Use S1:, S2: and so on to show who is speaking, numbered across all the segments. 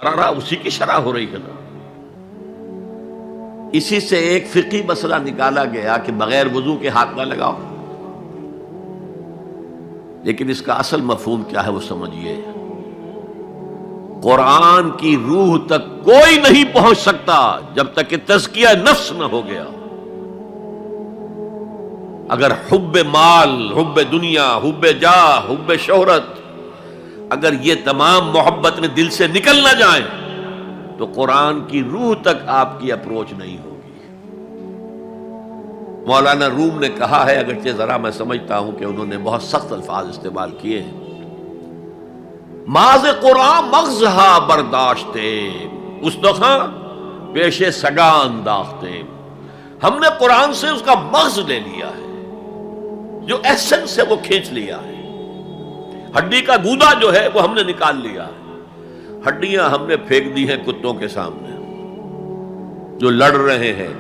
S1: رہا اسی کی شرح ہو رہی ہے نا۔ اسی سے ایک فقہی مسئلہ نکالا گیا کہ بغیر وضو کے ہاتھ نہ لگاؤ، لیکن اس کا اصل مفہوم کیا ہے وہ سمجھیے۔ قرآن کی روح تک کوئی نہیں پہنچ سکتا جب تک کہ تزکیہ نفس نہ ہو گیا۔ اگر حب مال، حب دنیا، حب جاہ، حب شہرت، اگر یہ تمام محبت میں دل سے نکل نہ جائیں تو قرآن کی روح تک آپ کی اپروچ نہیں ہوگی۔ مولانا روم نے کہا ہے، اگرچہ ذرا میں سمجھتا ہوں کہ انہوں نے بہت سخت الفاظ استعمال کیے ہیں، ماز قرآن مغزہا برداشتے استخاں پیش سگا انداختے۔ ہم نے قرآن سے اس کا مغز لے لیا ہے، جو ایسنس ہے وہ کھینچ لیا ہے۔ ہڈی کا گودا جو ہے وہ ہم نے نکال لیا ہے، ہڈیاں ہم نے پھینک دی ہیں کتوں کے سامنے جو لڑ رہے ہیں۔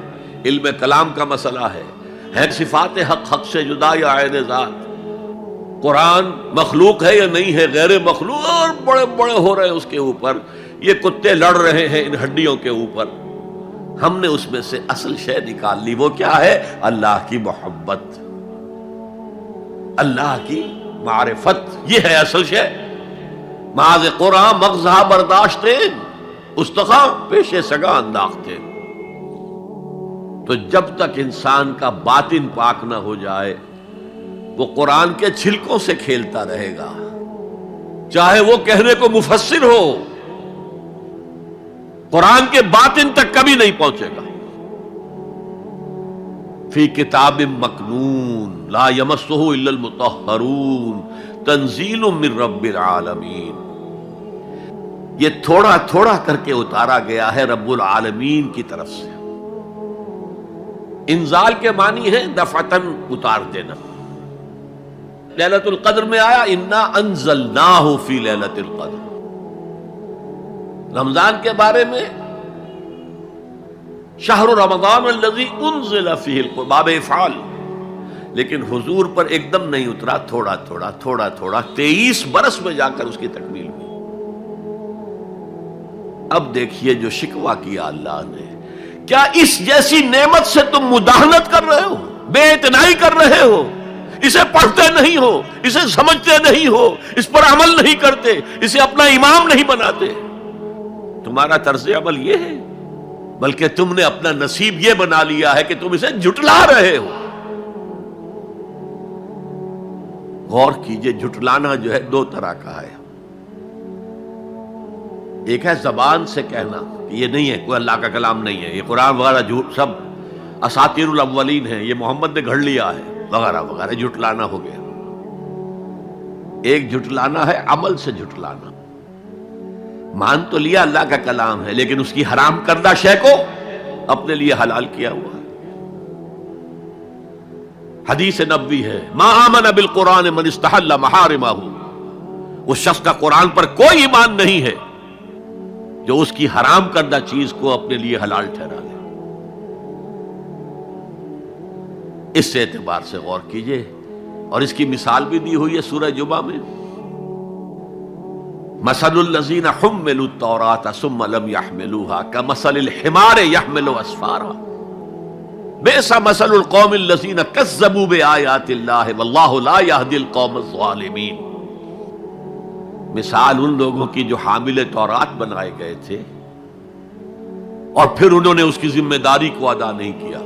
S1: علم کلام کا مسئلہ ہے صفات حق حق سے جدا یا عین ذات، قرآن مخلوق ہے یا نہیں ہے، غیر مخلوق، اور بڑے بڑے ہو رہے ہیں اس کے اوپر۔ یہ کتے لڑ رہے ہیں ان ہڈیوں کے اوپر، ہم نے اس میں سے اصل شے نکال لی۔ وہ کیا ہے؟ اللہ کی محبت، اللہ کی معرفت، یہ ہے اصل شے۔ ماز قرآن مغزہ برداشتے استخاں پیش سگا انداختے۔ تو جب تک انسان کا باطن پاک نہ ہو جائے وہ قرآن کے چھلکوں سے کھیلتا رہے گا، چاہے وہ کہنے کو مفسر ہو، قرآن کے باطن تک کبھی نہیں پہنچے گا۔ فی کتاب مکنون لا یمسہ الا المطہرون تنزیل من رب العالمین۔ یہ تھوڑا تھوڑا کر کے اتارا گیا ہے رب العالمین کی طرف سے۔ انزال کے معنی ہے دفعتاً اتار دینا۔ لیلۃ القدر میں آیا انا انزلناہ فی لیلۃ القدر۔ رمضان کے بارے میں شہر رمضان الذی انزل فیہ القرآن، باب افعال، لیکن حضور پر ایک دم نہیں اترا، تھوڑا تھوڑا تھوڑا تھوڑا 23 برس میں جا کر اس کی تکمیل ہوئی۔ اب دیکھیے جو شکوہ کیا اللہ نے، کیا اس جیسی نعمت سے تم مداہنت کر رہے ہو، بے اعتنائی کر رہے ہو، اسے پڑھتے نہیں ہو، اسے سمجھتے نہیں ہو، اس پر عمل نہیں کرتے، اسے اپنا امام نہیں بناتے۔ تمہارا طرز عمل یہ ہے، بلکہ تم نے اپنا نصیب یہ بنا لیا ہے کہ تم اسے جھٹلا رہے ہو۔ غور کیجئے، جھٹلانا جو ہے دو طرح کا ہے۔ ایک ہے زبان سے کہنا کہ یہ نہیں ہے، کوئی اللہ کا کلام نہیں ہے، یہ قرآن وغیرہ جھوٹ، سب اساطیر الاولین ہیں، یہ محمد نے گھڑ لیا ہے وغیرہ وغیرہ، جھٹلانا ہو گیا۔ ایک جھٹلانا ہے عمل سے جھٹلانا، مان تو لیا اللہ کا کلام ہے لیکن اس کی حرام کردہ شے کو اپنے لیے حلال کیا ہوا ہے۔ حدیث نبوی ہے ما آمن بالقرآن من استحل محارمہ، اس شخص کا قرآن پر کوئی ایمان نہیں ہے جو اس کی حرام کردہ چیز کو اپنے لیے حلال ٹھہرا لے۔ اس اعتبار سے غور کیجئے، اور اس کی مثال بھی دی ہوئی ہے سورہ جمعہ میں، مثل الذین حملوا التوراۃ ثم لم يحملوها كمثل الحمار يحمل اسفارا بئس مثل القوم الذین کذبوا بآیات اللہ واللہ لا يهدی القوم الظالمین۔ مثال ان لوگوں کی جو حامل تورات بنائے گئے تھے اور پھر انہوں نے اس کی ذمہ داری کو ادا نہیں کیا،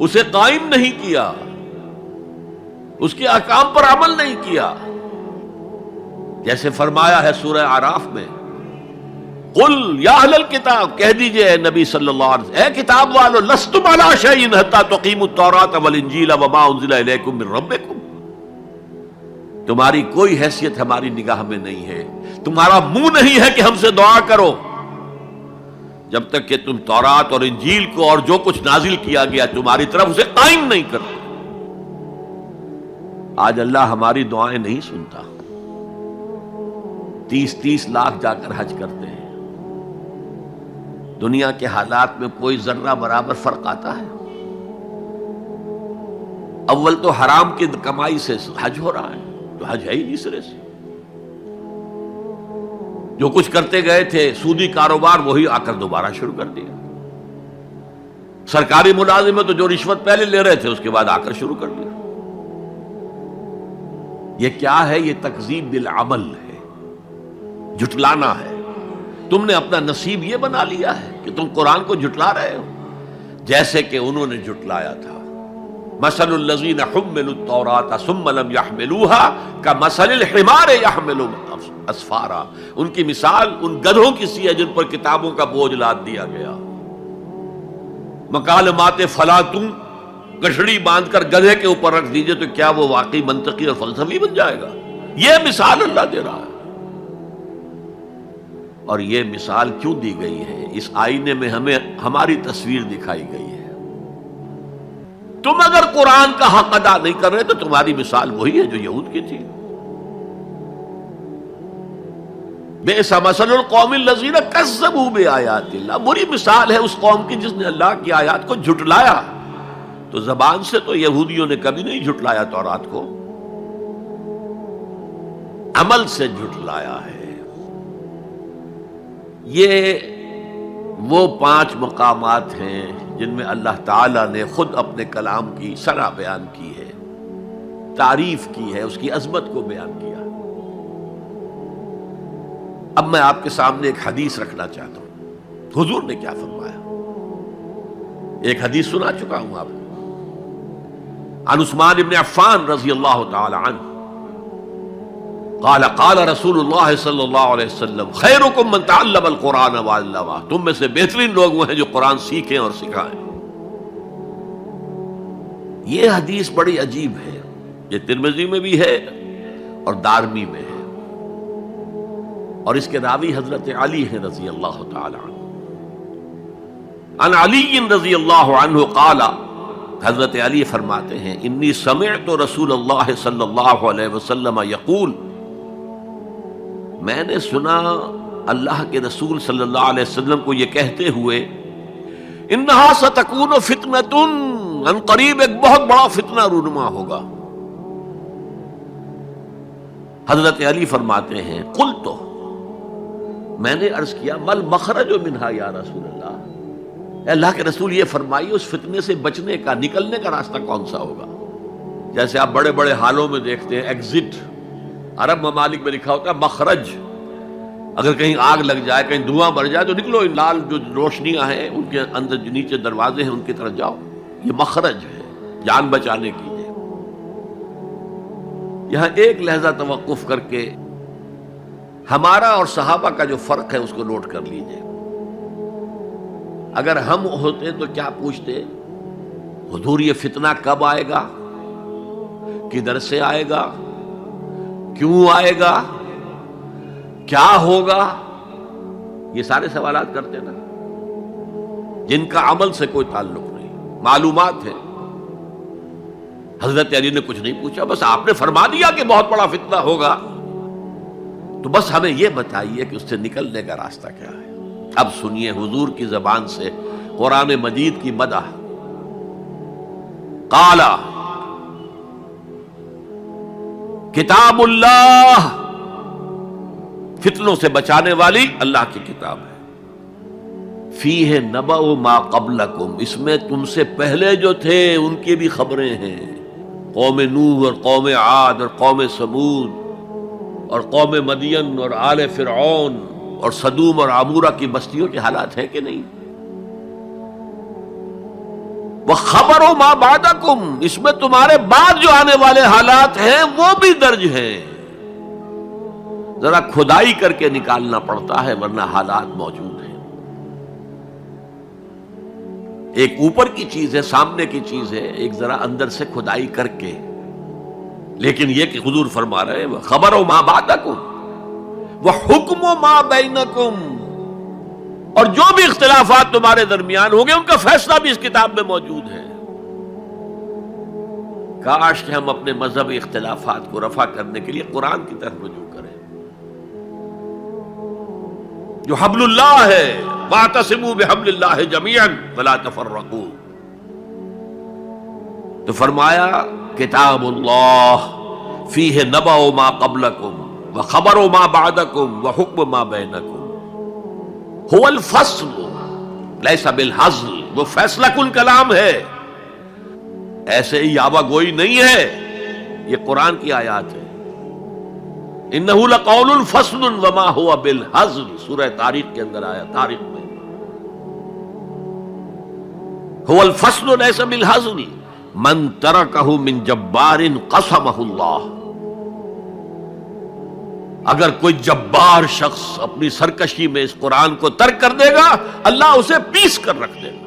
S1: اسے قائم نہیں کیا، اس کے احکام پر عمل نہیں کیا۔ جیسے فرمایا ہے سورہ اعراف میں، قل یا اہل الکتاب، کہہ دیجئے اے نبی صلی اللہ علیہ وسلم، اے کتاب والو، لستم علی شیء حتی تقیموا التوراۃ والانجیل وما انزل الیکم من ربکم، تمہاری کوئی حیثیت ہماری نگاہ میں نہیں ہے، تمہارا منہ نہیں ہے کہ ہم سے دعا کرو جب تک کہ تم تورات اور انجیل کو اور جو کچھ نازل کیا گیا تمہاری طرف اسے قائم نہیں کرتے۔ آج اللہ ہماری دعائیں نہیں سنتا، 30 لاکھ جا کر حج کرتے ہیں، دنیا کے حالات میں کوئی ذرہ برابر فرق آتا ہے؟ اول تو حرام کی کمائی سے حج ہو رہا ہے، تو حج ہے ہی نہیں سرے سے۔ جو کچھ کرتے گئے تھے سودی کاروبار وہی آ کر دوبارہ شروع کر دیا. سرکاری ملازم تو جو رشوت پہلے لے رہے تھے اس کے بعد آ کر شروع کر دیا. یہ کیا ہے؟ یہ تکذیب بالعمل ہے، جھٹلانا ہے. تم نے اپنا نصیب یہ بنا لیا ہے کہ تم قرآن کو جھٹلا رہے ہو جیسے کہ انہوں نے جھٹلایا تھا. مثل الذین حملوا التوراۃ ثم لم يحملوها كمثل الحمار يحمل اسفارا. ان کی مثال ان گدھوں کی سی ہے جن پر کتابوں کا بوجھ لاد دیا گیا. مکالمات فلاں تم گٹھڑی باندھ کر گدھے کے اوپر رکھ دیجئے تو کیا وہ واقعی منطقی اور فلسفی بن جائے گا؟ یہ مثال اللہ دے رہا ہے. اور یہ مثال کیوں دی گئی ہے؟ اس آئینے میں ہمیں ہماری تصویر دکھائی گئی ہے. تم اگر قرآن کا حق ادا نہیں کر رہے تو تمہاری مثال وہی ہے جو یہود کی تھی. بئس مثل القوم الذین کذبوا بآیات اللہ. بری مثال ہے اس قوم کی جس نے اللہ کی آیات کو جھٹلایا. تو زبان سے تو یہودیوں نے کبھی نہیں جھٹلایا تورات کو، عمل سے جھٹلایا ہے. یہ وہ 5 مقامات ہیں جن میں اللہ تعالیٰ نے خود اپنے کلام کی شرح بیان کی ہے، تعریف کی ہے، اس کی عظمت کو بیان کیا. اب میں آپ کے سامنے ایک حدیث رکھنا چاہتا ہوں. حضور نے کیا فرمایا؟ ایک حدیث سنا چکا ہوں آپ کو. عن عثمان بن عفان رضی اللہ تعالی عنہ قال قال رسول اللہ صلی اللہ علیہ وسلم خیرکم من تعلم القرآن وعلمہ. تم میں سے بہترین لوگ وہ ہیں جو قرآن سیکھیں اور سکھائیں. یہ حدیث بڑی عجیب ہے. یہ ترمذی میں بھی ہے اور دارمی میں ہے، اور اس کے راوی حضرت علی ہیں رضی اللہ تعالی عنہ. عن علی رضی اللہ عنہ قال، حضرت علی فرماتے ہیں انی سمعت رسول اللہ صلی اللہ علیہ وسلم یقول، میں نے سنا اللہ کے رسول صلی اللہ علیہ وسلم کو یہ کہتے ہوئے انہا ستکون فتنۃ، ان قریب ایک بہت بڑا فتنہ رونما ہوگا. حضرت علی فرماتے ہیں قلت، میں نے عرض کیا مل مخرج منہا یا رسول اللہ، اے اللہ کے رسول یہ فرمائیے اس فتنے سے بچنے کا، نکلنے کا راستہ کون سا ہوگا؟ جیسے آپ بڑے بڑے حالوں میں دیکھتے ہیں ایگزٹ، عرب ممالک میں لکھا ہوتا ہے مخرج. اگر کہیں آگ لگ جائے، کہیں دھواں بڑھ جائے تو نکلو، لال جو روشنیاں ہیں ان کے اندر جو نیچے دروازے ہیں ان کی طرف جاؤ. یہ مخرج ہے جان بچانے کی. یہاں ایک لحظہ توقف کر کے ہمارا اور صحابہ کا جو فرق ہے اس کو نوٹ کر لیجئے. اگر ہم ہوتے تو کیا پوچھتے؟ حضور یہ فتنہ کب آئے گا؟ کدھر سے آئے گا؟ کیوں آئے گا؟ کیا ہوگا؟ یہ سارے سوالات کرتے نا، جن کا عمل سے کوئی تعلق نہیں، معلومات ہے. حضرت علی نے کچھ نہیں پوچھا، بس آپ نے فرما دیا کہ بہت بڑا فتنہ ہوگا، تو بس ہمیں یہ بتائیے کہ اس سے نکلنے کا راستہ کیا ہے. اب سنیے حضور کی زبان سے قرآن مجید کی مدح. قال کتاب اللہ، فتنوں سے بچانے والی اللہ کی کتاب ہے. فیہ نبأ ما قبلکم، اس میں تم سے پہلے جو تھے ان کی بھی خبریں ہیں. قوم نوح اور قوم عاد اور قوم سمود اور قوم مدین اور آل فرعون اور سدوم اور عمورہ کی بستیوں کے حالات ہیں کہ نہیں؟ وَخَبَرُ مَا بَعْدَكُمْ، اس میں تمہارے بعد جو آنے والے حالات ہیں وہ بھی درج ہیں. ذرا کھدائی کر کے نکالنا پڑتا ہے ورنہ حالات موجود ہیں. ایک اوپر کی چیز ہے، سامنے کی چیز ہے، ایک ذرا اندر سے کھدائی کر کے. لیکن یہ کہ حضور فرما رہے ہیں خبرو ما بعدکم وحکم ما بینکم، اور جو بھی اختلافات تمہارے درمیان ہوں گے ان کا فیصلہ بھی اس کتاب میں موجود ہے. کاش کہ ہم اپنے مذہبی اختلافات کو رفع کرنے کے لیے قرآن کی طرف رجوع کریں جو حبل اللہ ہے. واعتصموا بحبل اللہ جميعا ولا تفرقوا. تو فرمایا کتاب اللہ فیہ نبأ ما قبلکم وخبر ما بعدکم وحکم ما بینکم هو الفصل لیس بالحزل، وہ فیصلہ کن کلام ہے، ایسے ہی یاوہ گوئی نہیں ہے، یہ قرآن کی آیات ہے۔ انہ لقول فصل وما هو بالحزل، سورہ تاریخ کے اندر آیا، تاریخ میں هو الفصل لیس بالحزل من ترکہ من جبار قسمہ اللہ، اگر کوئی جبار شخص اپنی سرکشی میں اس قرآن کو ترک کر دے گا، اللہ اسے پیس کر رکھ دے گا۔